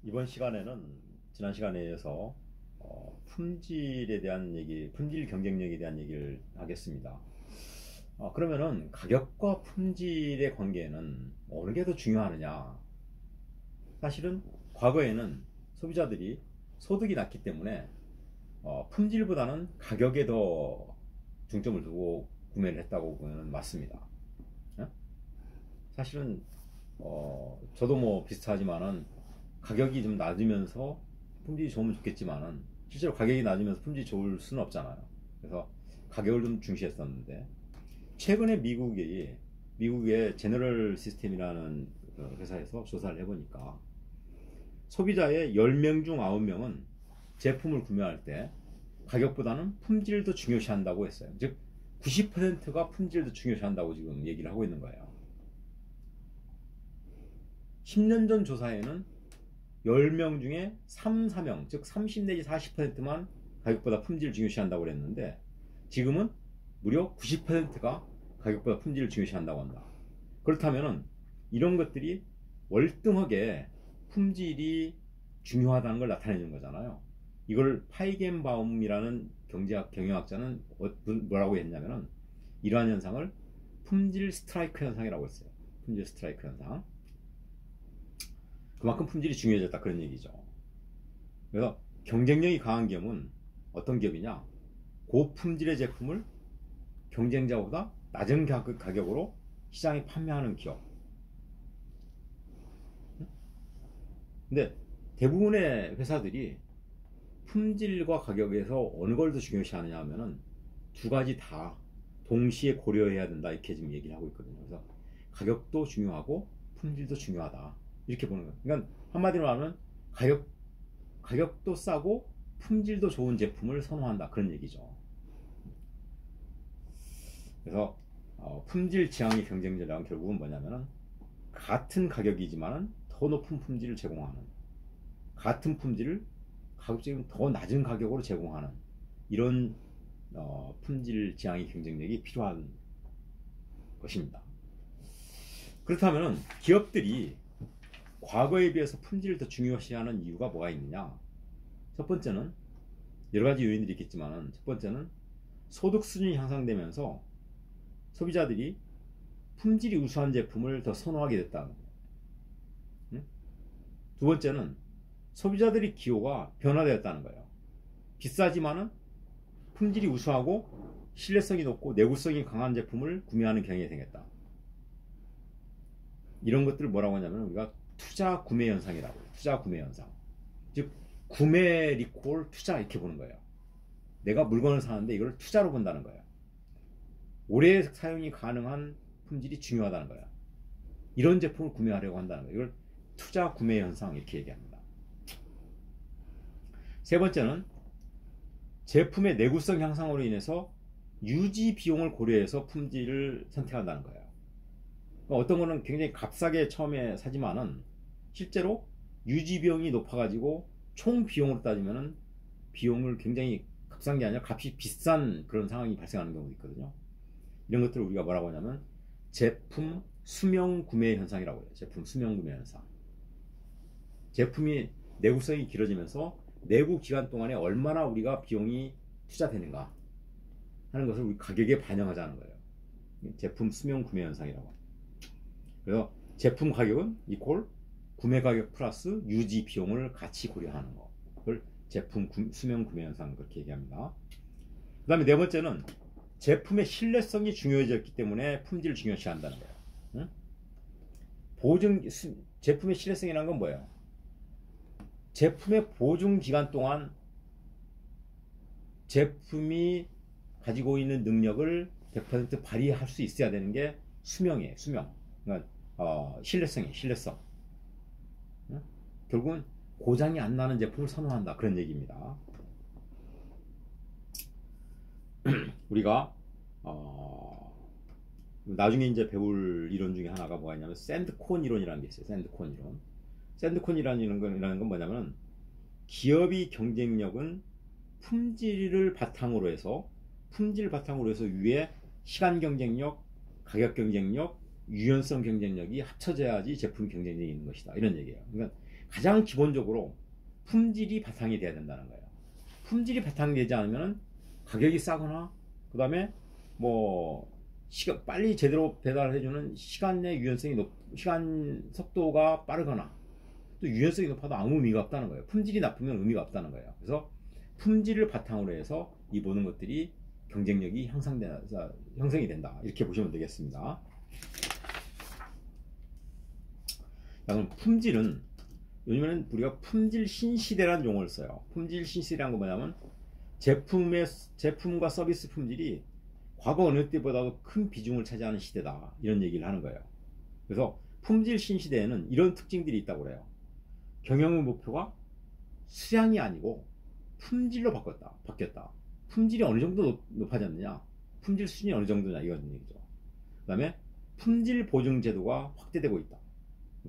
이번 시간에는 지난 시간에 이어서 품질에 대한 얘기, 품질 경쟁력에 대한 얘기를 하겠습니다. 그러면은 가격과 품질의 관계는 어느 게 더 중요하느냐? 사실은 과거에는 소비자들이 소득이 낮기 때문에 품질보다는 가격에 더 중점을 두고 구매를 했다고 보면 맞습니다. 예? 사실은 저도 뭐 비슷하지만은 가격이 좀 낮으면서 품질이 좋으면 좋겠지만은 실제로 가격이 낮으면서 품질이 좋을 수는 없잖아요. 그래서 가격을 좀 중시했었는데 최근에 미국의 제너럴 시스템이라는 그 회사에서 조사를 해보니까 소비자의 10명 중 9명은 제품을 구매할 때 가격보다는 품질을 더 중요시한다고 했어요. 즉 90%가 품질을 더 중요시한다고 지금 얘기를 하고 있는 거예요. 10년 전 조사에는 10명 중에 3, 4명, 즉 30 내지 40%만 가격보다 품질을 중요시한다고 그랬는데 지금은 무려 90%가 가격보다 품질을 중요시한다고 한다. 그렇다면 이런 것들이 월등하게 품질이 중요하다는 걸 나타내는 거잖아요. 이걸 파이겐바움이라는 경영학자는 뭐라고 했냐면은 이러한 현상을 품질 스트라이크 현상이라고 했어요. 품질 스트라이크 현상. 그만큼 품질이 중요해졌다 그런 얘기죠. 그래서 경쟁력이 강한 기업은 어떤 기업이냐? 고품질의 제품을 경쟁자보다 낮은 가격으로 시장에 판매하는 기업. 근데 대부분의 회사들이 품질과 가격에서 어느 걸 더 중요시 하느냐 하면은 두 가지 다 동시에 고려해야 된다 이렇게 지금 얘기를 하고 있거든요. 그래서 가격도 중요하고 품질도 중요하다 이렇게 보는 거예요. 그러니까 한마디로 하면 가격도 싸고 품질도 좋은 제품을 선호한다 그런 얘기죠. 그래서 품질 지향의 경쟁자란 결국은 뭐냐면은 같은 가격이지만은 더 높은 품질을 제공하는, 같은 품질을 가급적이면 더 낮은 가격으로 제공하는 이런 품질 지향의 경쟁력이 필요한 것입니다. 그렇다면 기업들이 과거에 비해서 품질을 더 중요시하는 이유가 뭐가 있느냐? 첫 번째는 여러 가지 요인들이 있겠지만 첫 번째는 소득 수준이 향상되면서 소비자들이 품질이 우수한 제품을 더 선호하게 됐다는 거예요. 두 번째는 소비자들의 기호가 변화되었다는 거예요. 비싸지만은 품질이 우수하고 신뢰성이 높고 내구성이 강한 제품을 구매하는 경향이 생겼다. 이런 것들을 뭐라고 하냐면 우리가 투자 구매 현상이라고 해요. 투자 구매 현상. 즉 구매 리콜 투자 이렇게 보는 거예요. 내가 물건을 사는데 이걸 투자로 본다는 거예요. 오래 사용이 가능한 품질이 중요하다는 거야. 이런 제품을 구매하려고 한다는 거예요. 이걸 투자 구매 현상 이렇게 얘기합니다. 세 번째는 제품의 내구성 향상으로 인해서 유지 비용을 고려해서 품질을 선택한다는 거예요. 그러니까 어떤 거는 굉장히 값싸게 처음에 사지만은 실제로 유지 비용이 높아가지고 총 비용으로 따지면은 비용을 굉장히 값싼 게 아니라 값이 비싼 그런 상황이 발생하는 경우도 있거든요. 이런 것들을 우리가 뭐라고 하냐면 제품 수명 구매 현상이라고 해요. 제품 수명 구매 현상. 제품이 내구성이 길어지면서 내구 기간 동안에 얼마나 우리가 비용이 투자되는가 하는 것을 우리 가격에 반영하자는 거예요. 제품 수명 구매 현상이라고 합니다. 그래서 제품 가격은 이퀄 구매 가격 플러스 유지 비용을 같이 고려하는 거. 그걸 제품 수명 구매 현상 그렇게 얘기합니다. 그 다음에 네 번째는 제품의 신뢰성이 중요해졌기 때문에 품질을 중요시한다는 거예요. 응? 제품의 신뢰성이라는 건 뭐예요? 제품의 보증 기간 동안 제품이 가지고 있는 능력을 100% 발휘할 수 있어야 되는 게 수명이에요. 수명. 그러니까 신뢰성이에요. 신뢰성. 응? 결국은 고장이 안 나는 제품을 선호한다. 그런 얘기입니다. 우리가 나중에 이제 배울 이론 중에 하나가 뭐가 있냐면 샌드콘 이론이라는 게 있어요. 샌드콘 이론. 샌드콘이라는 건 뭐냐면 기업의 경쟁력은 품질을 바탕으로 해서 위에 시간 경쟁력, 가격 경쟁력, 유연성 경쟁력이 합쳐져야지 제품 경쟁력이 있는 것이다. 이런 얘기예요. 그러니까 가장 기본적으로 품질이 바탕이 돼야 된다는 거예요. 품질이 바탕이 되지 않으면 가격이 싸거나, 그 다음에 뭐 시간 빨리 제대로 배달을 해주는 시간 내 유연성이 시간 속도가 빠르거나, 또 유연성이 높아도 아무 의미가 없다는 거예요. 품질이 나쁘면 의미가 없다는 거예요. 그래서 품질을 바탕으로 해서 이 모든 것들이 경쟁력이 형성이 된다, 이렇게 보시면 되겠습니다. 자, 그럼 품질은, 요즘에는 우리가 품질 신시대라는 용어를 써요. 품질 신시대라는 건 뭐냐면 제품과 서비스 품질이 과거 어느 때보다도 큰 비중을 차지하는 시대다, 이런 얘기를 하는 거예요. 그래서 품질 신시대에는 이런 특징들이 있다고 그래요. 경영의 목표가 수량이 아니고 품질로 바뀌었다. 품질이 어느 정도 높아졌느냐, 품질 수준이 어느 정도냐, 이런 얘기죠. 그 다음에 품질 보증 제도가 확대되고 있다.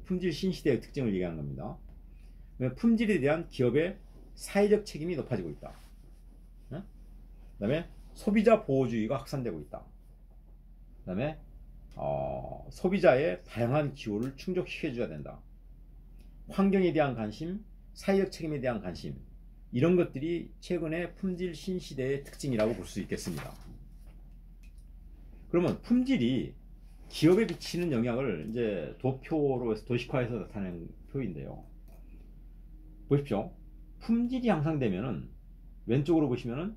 품질 신시대의 특징을 얘기하는 겁니다. 품질에 대한 기업의 사회적 책임이 높아지고 있다. 그 다음에 소비자 보호주의가 확산되고 있다. 그 다음에 소비자의 다양한 기호를 충족시켜줘야 된다. 환경에 대한 관심, 사회적 책임에 대한 관심, 이런 것들이 최근의 품질 신시대의 특징이라고 볼 수 있겠습니다. 그러면 품질이 기업에 미치는 영향을 이제 도표로 해서 도식화해서 나타낸 표인데요. 보십시오. 품질이 향상되면은, 왼쪽으로 보시면은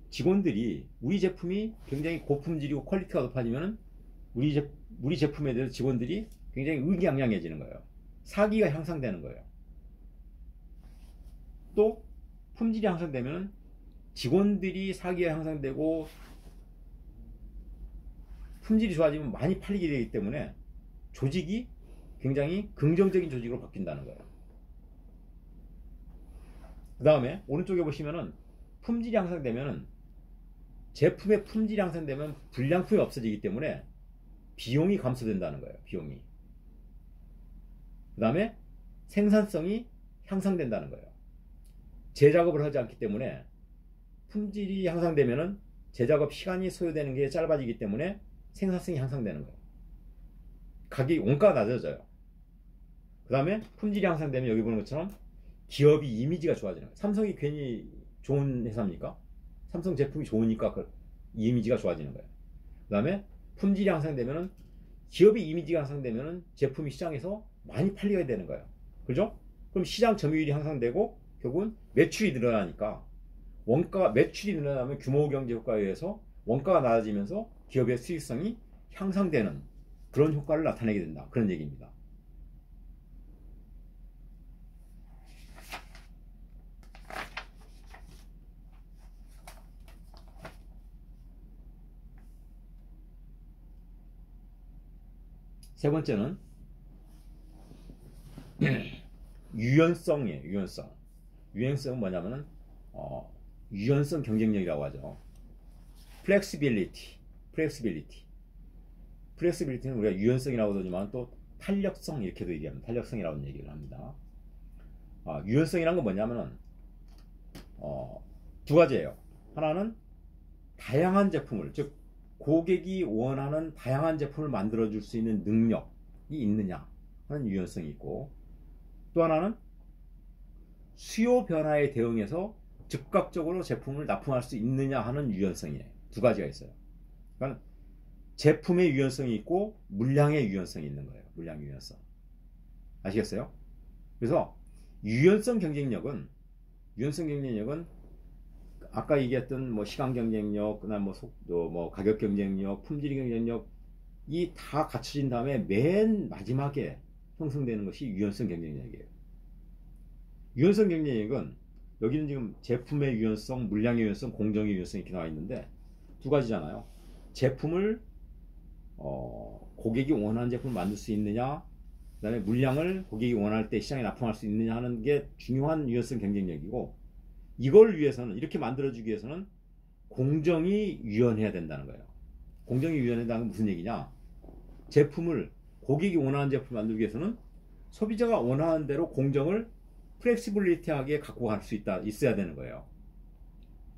직원들이 우리 제품이 굉장히 고품질이고 퀄리티가 높아지면은 우리 제품에 대해서 직원들이 굉장히 의기양양해지는 거예요. 사기가 향상되는 거예요. 또 품질이 향상되면 직원들이 사기가 향상되고 품질이 좋아지면 많이 팔리게 되기 때문에 조직이 굉장히 긍정적인 조직으로 바뀐다는 거예요. 그 다음에 오른쪽에 보시면은 품질이 향상되면은, 제품의 품질이 향상되면 불량품이 없어지기 때문에 비용이 감소된다는 거예요. 비용이. 그 다음에 생산성이 향상된다는 거예요. 재작업을 하지 않기 때문에, 품질이 향상되면은 재작업 시간이 소요되는 게 짧아지기 때문에 생산성이 향상되는 거예요. 원가가 낮아져요. 그 다음에 품질이 향상되면 여기 보는 것처럼 기업이 이미지가 좋아지는 거예요. 삼성이 괜히 좋은 회사입니까? 삼성 제품이 좋으니까 이미지가 좋아지는 거예요. 그 다음에 품질이 향상되면은, 기업의 이미지가 향상되면은 제품이 시장에서 많이 팔리게 되는 거예요. 그죠? 그럼 시장 점유율이 향상되고 결국은 매출이 늘어나니까, 매출이 늘어나면 규모 경제 효과에 의해서 원가가 낮아지면서 기업의 수익성이 향상되는 그런 효과를 나타내게 된다, 그런 얘기입니다. 세 번째는 유연성이에요. 유연성은 뭐냐면은 유연성 경쟁력이라고 하죠. 플렉시빌리티는 우리가 유연성이라고 하지만 또 탄력성, 이렇게도 얘기합니다. 탄력성이라고 얘기를 합니다. 유연성이란 건 뭐냐면은 두 가지예요. 하나는 다양한 제품을, 즉 고객이 원하는 다양한 제품을 만들어 줄 수 있는 능력이 있느냐 하는 유연성이 있고, 또 하나는 수요 변화에 대응해서 즉각적으로 제품을 납품할 수 있느냐 하는 유연성이에요. 두 가지가 있어요. 그러니까 제품의 유연성이 있고 물량의 유연성이 있는 거예요. 물량 유연성. 아시겠어요? 그래서 유연성 경쟁력은 아까 얘기했던 뭐 시간 경쟁력, 그다음 뭐 속도, 뭐 가격 경쟁력, 품질 경쟁력, 이 다 갖춰진 다음에 맨 마지막에 형성되는 것이 유연성 경쟁력이에요. 유연성 경쟁력은, 여기는 지금 제품의 유연성, 물량의 유연성, 공정의 유연성 이렇게 나와 있는데 두 가지잖아요. 제품을 고객이 원하는 제품을 만들 수 있느냐, 그 다음에 물량을 고객이 원할 때 시장에 납품할 수 있느냐 하는 게 중요한 유연성 경쟁력이고, 이걸 위해서는, 이렇게 만들어주기 위해서는 공정이 유연해야 된다는 거예요. 공정이 유연하다는 건 무슨 얘기냐, 고객이 원하는 제품을 만들기 위해서는 소비자가 원하는 대로 공정을 플렉시빌리티하게 갖고 갈 수 있어야 되는 거예요.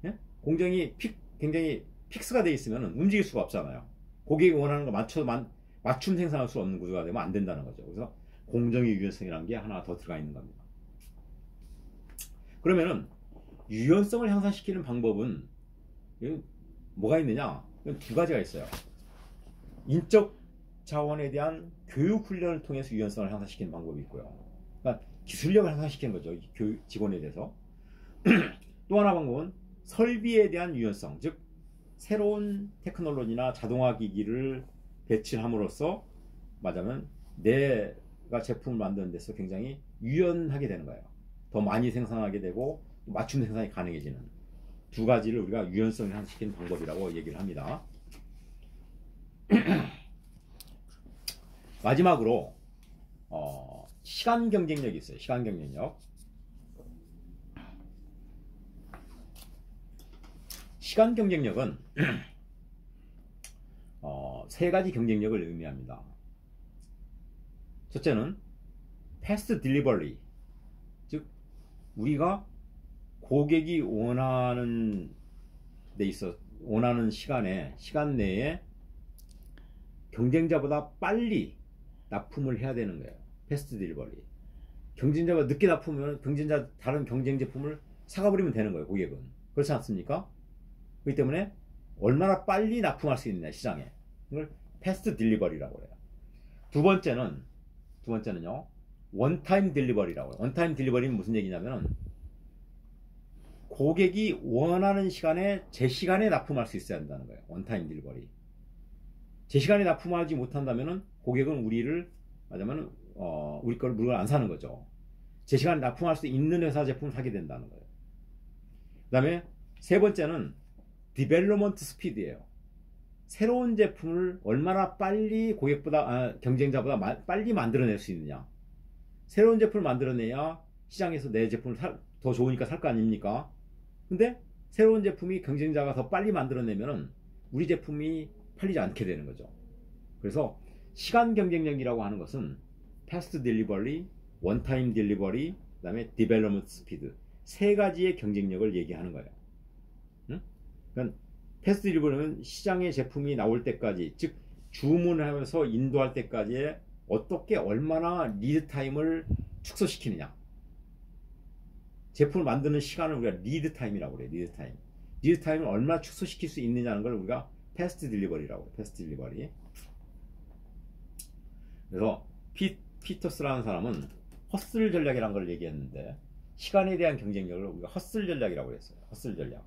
예? 공정이 굉장히 픽스가 돼 있으면 움직일 수가 없잖아요. 고객이 원하는 거 맞춤 생산할 수 없는 구조가 되면 안 된다는 거죠. 그래서 공정의 유연성이라는 게 하나 더 들어가 있는 겁니다. 그러면은 유연성을 향상시키는 방법은 뭐가 있느냐? 두 가지가 있어요. 인적 자원에 대한 교육 훈련을 통해서 유연성을 향상시키는 방법이 있고요. 그러니까 기술력을 향상시키는 거죠. 교육 직원에 대해서. 또 하나 방법은 설비에 대한 유연성, 즉 새로운 테크놀로지나 자동화 기기를 배치함으로써 말하자면 내가 제품을 만드는 데서 굉장히 유연하게 되는 거예요. 더 많이 생산하게 되고 맞춤 생산이 가능해지는 두 가지를 우리가 유연성을 향상시키는 방법이라고 얘기를 합니다. 마지막으로 시간 경쟁력이 있어요. 시간 경쟁력. 시간 경쟁력은 세 가지 경쟁력을 의미합니다. 첫째는 패스트 딜리버리, 즉 우리가 고객이 원하는 데 있어 원하는 시간 내에 경쟁자보다 빨리 납품을 해야 되는 거예요. 패스트 딜리버리. 경쟁자가 늦게 납품하면 다른 경쟁 제품을 사가버리면 되는 거예요. 고객은. 그렇지 않습니까? 그렇기 때문에 얼마나 빨리 납품할 수 있느냐 시장에. 이걸 패스트 딜리버리라고 해요. 두 번째는요. 원타임 딜리버리라고 해요. 원타임 딜리버리는 무슨 얘기냐면 고객이 원하는 시간에 제 시간에 납품할 수 있어야 한다는 거예요. 원타임 딜리버리. 제 시간에 납품하지 못한다면은 고객은 우리를 말하자면 우리 걸 물건을 안 사는 거죠. 제 시간에 납품할 수 있는 회사 제품을 사게 된다는 거예요. 그 다음에 세 번째는 디벨로먼트 스피드예요. 새로운 제품을 얼마나 빨리 경쟁자보다 빨리 만들어낼 수 있느냐. 새로운 제품을 만들어내야 시장에서 내 제품을 더 좋으니까 살 거 아닙니까? 근데 새로운 제품이 경쟁자가 더 빨리 만들어내면은 우리 제품이 팔리지 않게 되는 거죠. 그래서 시간 경쟁력이라고 하는 것은 패스트 딜리버리, 원타임 딜리버리, 그 다음에 디벨로먼트 스피드 세 가지의 경쟁력을 얘기하는 거예요. 응? 그러니까 패스트 딜리버리는 시장의 제품이 나올 때까지, 즉 주문을 하면서 인도할 때까지의 어떻게 얼마나 리드 타임을 축소시키느냐. 제품을 만드는 시간을 우리가 리드 타임이라고 그래요. 리드 타임. 리드 타임을 얼마나 축소시킬 수 있느냐는 걸 우리가 패스트 딜리버리라고 해요. 패스트 딜리버리. 그래서 피터스라는 사람은 허슬 전략이라는 걸 얘기했는데 시간에 대한 경쟁력을 우리가 허슬 전략이라고 했어요. 허슬 전략.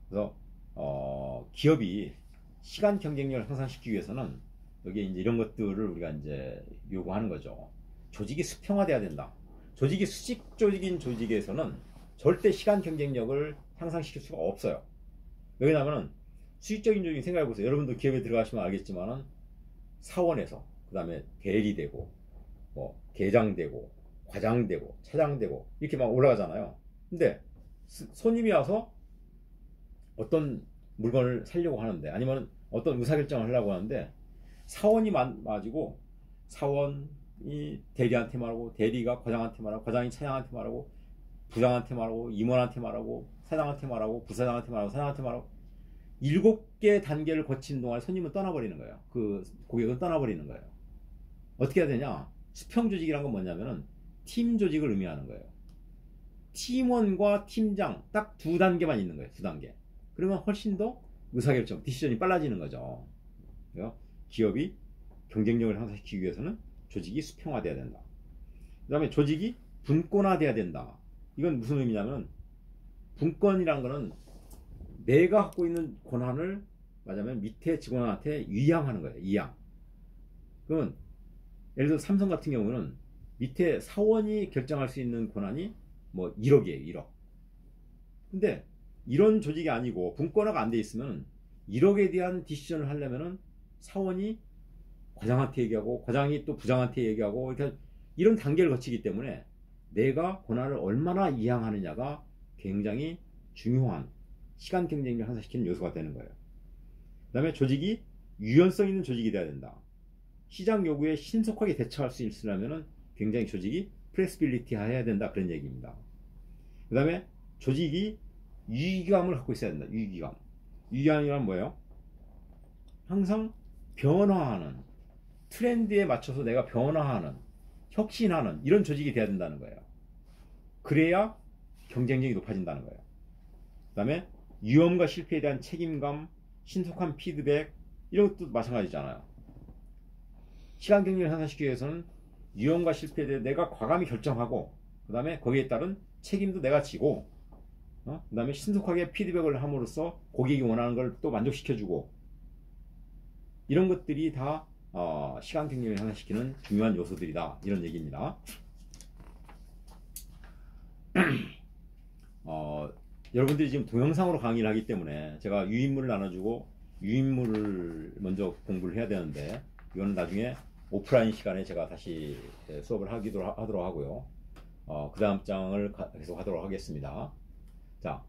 그래서 기업이 시간 경쟁력을 향상시키기 위해서는 여기에 이제 이런 것들을 우리가 이제 요구하는 거죠. 조직이 수평화돼야 된다. 조직이 수직 조직인 조직에서는 절대 시간 경쟁력을 향상시킬 수가 없어요. 왜냐하면 수직적인 조직 생각해 보세요. 여러분도 기업에 들어가시면 알겠지만은 사원에서 그 다음에 대리되고 뭐 계장되고 과장되고 차장되고 이렇게 막 올라가잖아요. 근데 손님이 와서 어떤 물건을 사려고 하는데 아니면 어떤 의사결정을 하려고 하는데 사원이 맞이고 사원이 대리한테 말하고 대리가 과장한테 말하고 과장이 차장한테 말하고 부장한테 말하고 임원한테 말하고 사장한테 말하고 부사장한테 말하고 사장한테 말하고 7개 단계를 거친 동안 손님은 떠나버리는 거예요. 그 고객은 떠나버리는 거예요. 어떻게 해야 되냐? 수평 조직이란 건 뭐냐면은 팀 조직을 의미하는 거예요. 팀원과 팀장 딱 2단계만 있는 거예요. 2단계. 그러면 훨씬 더 의사결정, 디시전이 빨라지는 거죠. 그래서 기업이 경쟁력을 향상시키기 위해서는 조직이 수평화돼야 된다. 그 다음에 조직이 분권화돼야 된다. 이건 무슨 의미냐면 분권이란 거는 내가 갖고 있는 권한을 말하자면 밑에 직원한테 위양하는 거예요. 위양. 그러면 예를 들어 삼성 같은 경우는 밑에 사원이 결정할 수 있는 권한이 뭐 1억이에요. 1억. 근데 이런 조직이 아니고 분권화가 안 돼 있으면 1억에 대한 디시전을 하려면은 사원이 과장한테 얘기하고 과장이 또 부장한테 얘기하고 이렇게 이런 단계를 거치기 때문에 내가 권한을 얼마나 이양하느냐가 굉장히 중요한 시간 경쟁력을 향상시키는 요소가 되는 거예요. 그 다음에 조직이 유연성 있는 조직이 돼야 된다. 시장 요구에 신속하게 대처할 수 있으려면 굉장히 조직이 플렉시빌리티 해야 된다. 그런 얘기입니다. 그 다음에 조직이 유기감을 갖고 있어야 된다. 유기감이란 뭐예요? 항상 변화하는 트렌드에 맞춰서 내가 변화하는, 혁신하는 이런 조직이 돼야 된다는 거예요. 그래야 경쟁력이 높아진다는 거예요. 그 다음에 위험과 실패에 대한 책임감, 신속한 피드백, 이런 것도 마찬가지잖아요. 시간 경쟁을 향상시키기 위해서는 위험과 실패에 대해 내가 과감히 결정하고, 그 다음에 거기에 따른 책임도 내가 지고, 그 다음에 신속하게 피드백을 함으로써 고객이 원하는 걸 또 만족시켜주고, 이런 것들이 다 시간 경쟁을 향상시키는 중요한 요소들이다, 이런 얘기입니다. 여러분들이 지금 동영상으로 강의를 하기 때문에 제가 유인물을 나눠주고 유인물을 먼저 공부를 해야 되는데, 이거는 나중에 오프라인 시간에 제가 다시 수업을 하도록 하고요. 그 다음 장을 계속 하도록 하겠습니다. 자,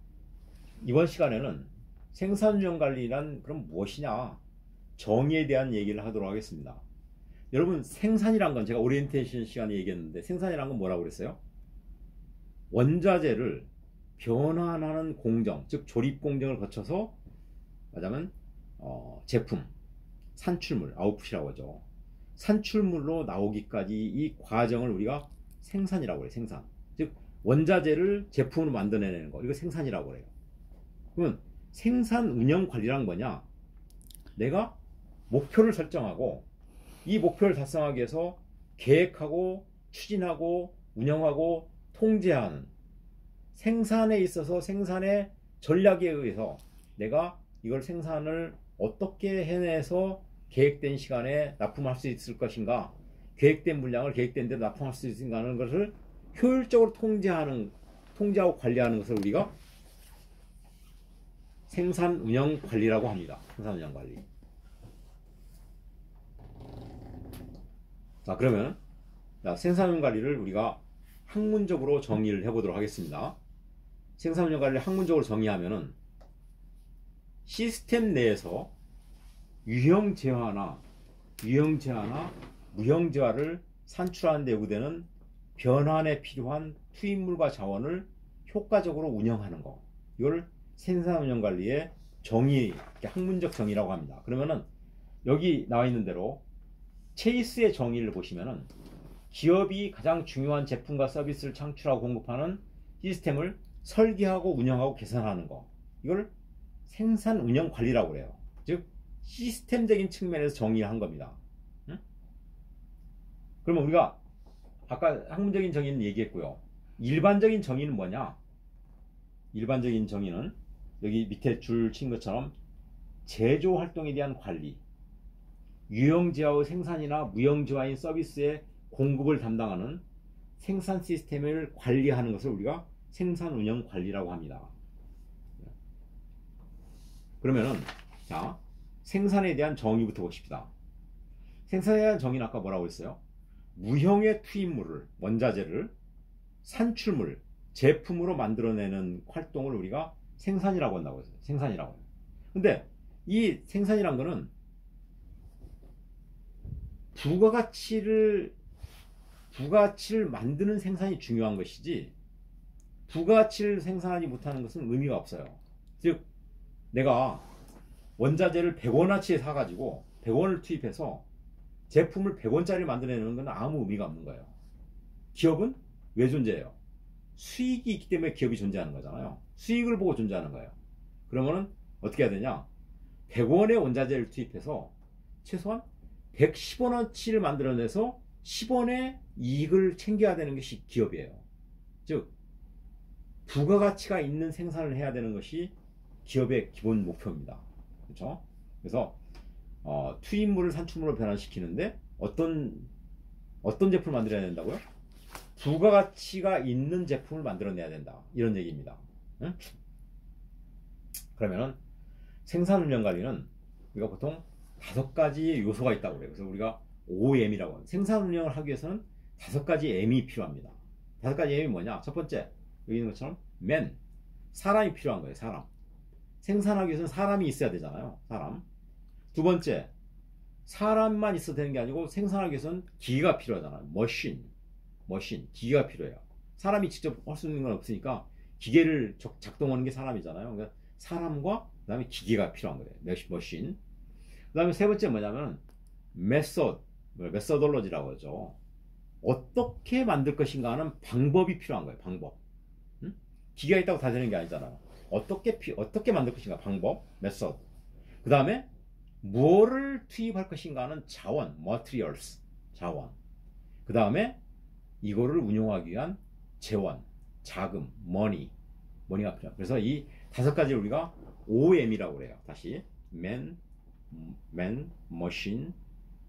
이번 시간에는 생산운영관리란 그럼 무엇이냐, 정의에 대한 얘기를 하도록 하겠습니다. 여러분, 생산이란 건 제가 오리엔테이션 시간에 얘기했는데, 생산이란 건 뭐라고 그랬어요? 원자재를 변환하는 공정, 즉 조립 공정을 거쳐서 말하자면 제품, 산출물, 아웃풋이라고 하죠. 산출물로 나오기까지 이 과정을 우리가 생산이라고 해요. 생산. 즉 원자재를 제품으로 만들어내는 거, 이거 생산이라고 그래요. 그러면 생산 운영 관리란 뭐냐? 내가 목표를 설정하고 이 목표를 달성하기 위해서 계획하고 추진하고 운영하고 통제하는, 생산에 있어서 생산의 전략에 의해서 내가 이걸 생산을 어떻게 해내서 계획된 시간에 납품할 수 있을 것인가, 계획된 물량을 계획된 대로 납품할 수 있는가 하는 것을 효율적으로 통제하고 관리하는 것을 우리가 생산 운영 관리라고 합니다. 생산 운영 관리. 자, 그러면 생산 운영 관리를 우리가 학문적으로 정의를 해보도록 하겠습니다. 생산 운영 관리를 학문적으로 정의하면은 시스템 내에서 유형재화나 무형재화를 산출하는 데 요구되는 변환에 필요한 투입물과 자원을 효과적으로 운영하는 거, 이걸 생산운영관리의 정의, 학문적 정의라고 합니다. 그러면은 여기 나와 있는 대로 체이스의 정의를 보시면은 기업이 가장 중요한 제품과 서비스를 창출하고 공급하는 시스템을 설계하고 운영하고 개선하는 거, 이걸 생산운영관리라고 그래요. 즉 시스템적인 측면에서 정의한 겁니다. 응? 그러면 우리가 아까 학문적인 정의는 얘기했고요. 일반적인 정의는 뭐냐? 일반적인 정의는 여기 밑에 줄 친 것처럼 제조 활동에 대한 관리, 유형재화의 생산이나 무형재화인 서비스의 공급을 담당하는 생산 시스템을 관리하는 것을 우리가 생산운영관리라고 합니다. 그러면은 자, 생산에 대한 정의부터 보십시다. 생산에 대한 정의는 아까 뭐라고 했어요? 무형의 투입물을, 원자재를 산출물, 제품으로 만들어내는 활동을 우리가 생산이라고 한다고 했어요. 생산이라고 해요. 근데 이 생산이란 거는 부가가치를 만드는 생산이 중요한 것이지, 부가가치를 생산하지 못하는 것은 의미가 없어요. 즉 내가 원자재를 100원어치에 사가지고 100원을 투입해서 제품을 100원짜리 만들어내는 건 아무 의미가 없는 거예요. 기업은 왜 존재해요? 수익이 있기 때문에 기업이 존재하는 거잖아요. 수익을 보고 존재하는 거예요. 그러면은 어떻게 해야 되냐? 100원의 원자재를 투입해서 최소한 110원어치를 만들어내서 10원의 이익을 챙겨야 되는 것이 기업이에요. 즉 부가가치가 있는 생산을 해야 되는 것이 기업의 기본 목표입니다. 그렇죠? 그래서 투입물을 산출물로 변환시키는데 어떤 제품을 만들어야 된다고요? 부가가치가 있는 제품을 만들어내야 된다, 이런 얘기입니다. 응? 그러면은 생산운영관리는 우리가 보통 5가지의 요소가 있다고 그래요. 그래서 우리가 OM이라고 합니다. 생산운영을 하기 위해서는 5가지 M이 필요합니다. 5가지 M이 뭐냐? 첫 번째, 여기 있는 것처럼 사람이 필요한 거예요. 사람. 생산하기 위해서는 사람이 있어야 되잖아요. 사람. 두 번째, 사람만 있어도 되는 게 아니고 생산하기 위해서는 기계가 필요하잖아요. 머신, 기계가 필요해요. 사람이 직접 할 수 있는 건 없으니까 기계를 작동하는 게 사람이잖아요. 그러니까 사람과 그 다음에 기계가 필요한 거예요. 머신. 그 다음에 세 번째 뭐냐면 메소드, 메서돌로지라고 하죠. 어떻게 만들 것인가 하는 방법이 필요한 거예요. 방법. 응? 기계가 있다고 다 되는 게 아니잖아요. 어떻게 만들 것인가 방법, 메서드. 그 다음에 무엇을 투입할 것인가 하는 자원, materials, 자원. 그 다음에 이거를 운용하기 위한 재원, 자금, 머니가 필요합니다. 그래서 이 5가지를 우리가 OM이라고 그래요. 다시 man, machine,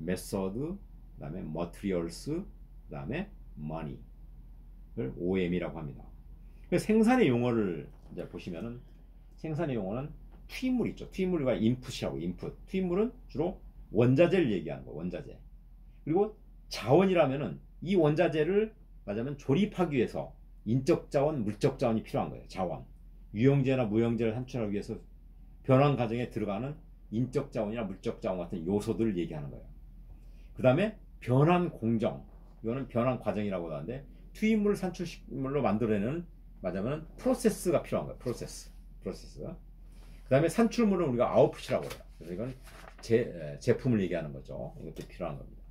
method, 그 다음에 materials, 그 다음에 money를 OM이라고 합니다. 생산의 용어를 이제 보시면은 생산의 용어는 투입물 있죠. 투입물과 인풋이라고. 인풋. 투입물은 주로 원자재를 얘기하는 거. 원자재. 그리고 자원이라면은 이 원자재를 말하자면 조립하기 위해서 인적 자원, 물적 자원이 필요한 거예요. 자원. 유형제나 무형제를 산출하기 위해서 변환 과정에 들어가는 인적 자원이나 물적 자원 같은 요소들을 얘기하는 거예요. 그 다음에 변환 공정. 이거는 변환 과정이라고 하는데 투입물을 산출물로 만들어내는 말하자면 프로세스가 필요한 거예요. 프로세스. 그 다음에 산출물은 우리가 아웃풋이라고 해요. 그래서 이건 제품을 얘기하는 거죠. 이것도 필요한 겁니다.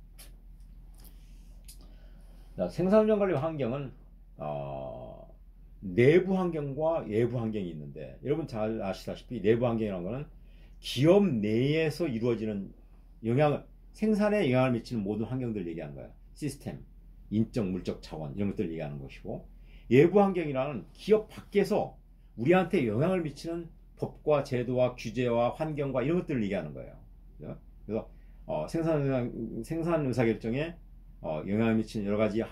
자, 생산운영 관리 환경은 내부 환경과 외부 환경이 있는데, 여러분 잘 아시다시피 내부 환경이라는 거는 기업 내에서 이루어지는 생산에 영향을 미치는 모든 환경들을 얘기하는 거예요. 시스템, 인적, 물적 자원 이런 것들을 얘기하는 것이고, 외부 환경이라는 기업 밖에서 우리한테 영향을 미치는 법과 제도와 규제와 환경과 이런 것들을 얘기하는 거예요. 그래서 생산 의사결정에 영향을 미치는 여러 가지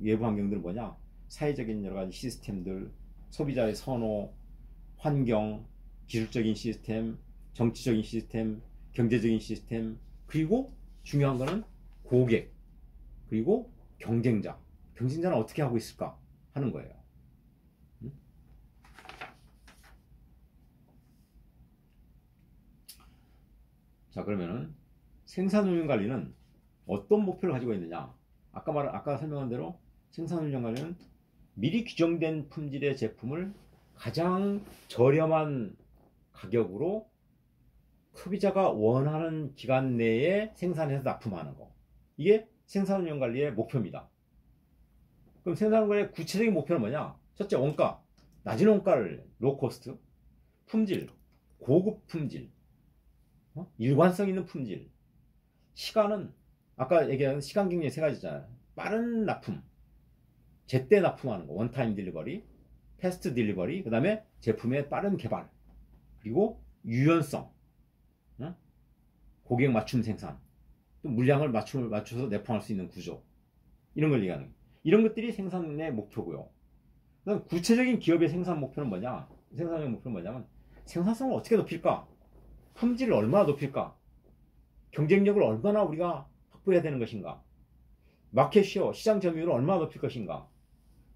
외부 환경들은 뭐냐? 사회적인 여러 가지 시스템들, 소비자의 선호, 환경, 기술적인 시스템, 정치적인 시스템, 경제적인 시스템, 그리고 중요한 거는 고객, 그리고 경쟁자는 어떻게 하고 있을까 하는 거예요. 자, 그러면은 생산운영 관리는 어떤 목표를 가지고 있느냐? 아까 설명한 대로 생산운영 관리는 미리 규정된 품질의 제품을 가장 저렴한 가격으로 소비자가 원하는 기간 내에 생산해서 납품하는 거. 이게 생산운영 관리의 목표입니다. 그럼 생산운영 관리의 구체적인 목표는 뭐냐? 첫째, 원가. 낮은 원가를 로코스트. 품질. 고급 품질. 일관성 있는 품질. 시간은 아까 얘기한 시간 경쟁 3가지잖아요. 빠른 납품, 제때 납품하는 거, 원타임 딜리버리, 패스트 딜리버리, 그 다음에 제품의 빠른 개발, 그리고 유연성, 고객 맞춤 생산, 또 물량을 맞춰서 내포할 수 있는 구조, 이런 걸 얘기하는 거예요. 이런 것들이 생산의 목표고요. 그다음 구체적인 기업의 생산 목표는 뭐냐? 생산의 목표는 뭐냐면 생산성을 어떻게 높일까? 품질을 얼마나 높일까? 경쟁력을 얼마나 우리가 확보해야 되는 것인가? 마켓시어, 시장 점유율을 얼마나 높일 것인가?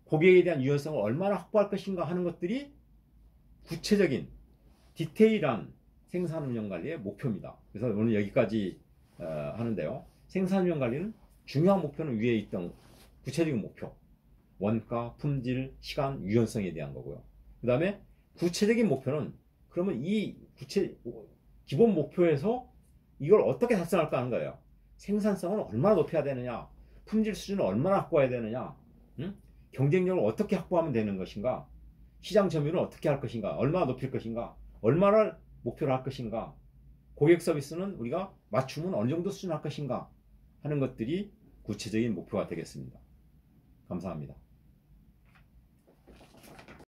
고객에 대한 유연성을 얼마나 확보할 것인가 하는 것들이 구체적인 디테일한 생산운영 관리의 목표입니다. 그래서 오늘 여기까지 하는데요. 생산운영 관리는 중요한 목표는 위에 있던 구체적인 목표. 원가, 품질, 시간, 유연성에 대한 거고요. 그 다음에 구체적인 목표는 그러면 이 기본 목표에서 이걸 어떻게 달성할까 하는 거예요. 생산성을 얼마나 높여야 되느냐, 품질 수준을 얼마나 확보해야 되느냐, 경쟁력을 어떻게 확보하면 되는 것인가, 시장 점유율을 어떻게 할 것인가, 얼마나 높일 것인가, 얼마나 목표로 할 것인가, 고객 서비스는 우리가 맞춤은 어느 정도 수준 할 것인가 하는 것들이 구체적인 목표가 되겠습니다. 감사합니다.